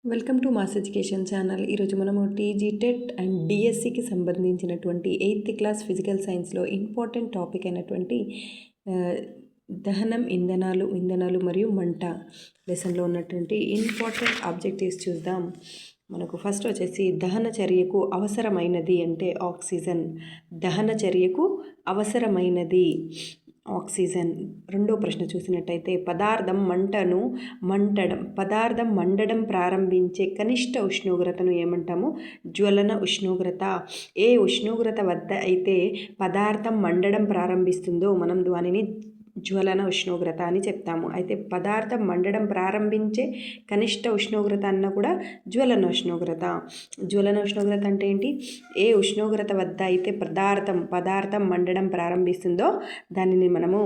Welcome to mass education channel. ఈరోజు మనము TG TET and డిఎస్సికి సంబంధించినటువంటి 8th క్లాస్ ఫిజికల్ సైన్స్లో ఇంపార్టెంట్ టాపిక్ అయినటువంటి దహనం, ఇంధనాలు మరియు మంట లెసన్లో ఉన్నటువంటి ఇంపార్టెంట్ ఆబ్జెక్టివ్స్ చూద్దాం. మనకు ఫస్ట్ వచ్చేసి దహన చర్యకు అవసరమైనది అంటే ఆక్సిజన్. దహన చర్యకు అవసరమైనది ఆక్సిజన్. రెండో ప్రశ్న చూసినట్టయితే పదార్థం మండడం ప్రారంభించే కనిష్ట ఉష్ణోగ్రతను ఏమంటాము? జ్వలన ఉష్ణోగ్రత. ఏ ఉష్ణోగ్రత వద్ద అయితే పదార్థం మండడం ప్రారంభిస్తుందో మనం దానిని జ్వలన ఉష్ణోగ్రత అని చెప్తాము. అయితే పదార్థం మండడం ప్రారంభించే కనిష్ట ఉష్ణోగ్రత అన్న కూడా జ్వలన ఉష్ణోగ్రత. జ్వలన ఉష్ణోగ్రత అంటే ఏంటి? ఏ ఉష్ణోగ్రత వద్ద అయితే పదార్థం మండడం ప్రారంభిస్తుందో దానిని మనము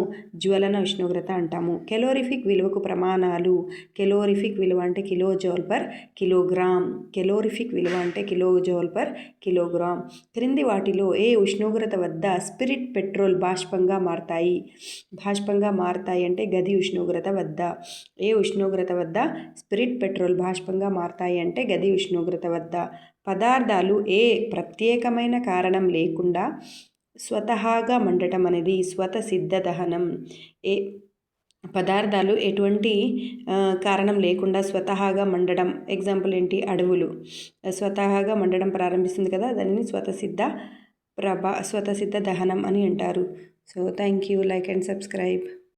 జ్వలన ఉష్ణోగ్రత అంటాము. కెలోరిఫిక్ విలువకు ప్రమాణాలు. కెలోరిఫిక్ విలువ అంటే కిలోజౌల్ పర్ కిలోగ్రామ్. కెలోరిఫిక్ విలువ అంటే కిలోజౌల్ పర్ కిలోగ్రామ్. క్రింది వాటిలో ఏ ఉష్ణోగ్రత వద్ద స్పిరిట్, పెట్రోల్ బాష్పంగా మారతాయి అంటే గది ఉష్ణోగ్రత వద్ద. ఏ ఉష్ణోగ్రత వద్ద స్పిరిట్, పెట్రోల్ బాష్పంగా మారతాయి అంటే గది ఉష్ణోగ్రత వద్ద. పదార్థాలు ఏ ప్రత్యేకమైన కారణం లేకుండా స్వతహాగా మండటం అనేది స్వతసిద్ధ దహనం. ఏ పదార్థాలు ఎటువంటి కారణం లేకుండా స్వతహాగా మండడం, ఎగ్జాంపుల్ ఏంటి? అడవులు స్వతహాగా మండడం ప్రారంభిస్తుంది కదా, దానిని స్వతసిద్ధ దహనం అని అంటారు. So thank you. Like and subscribe.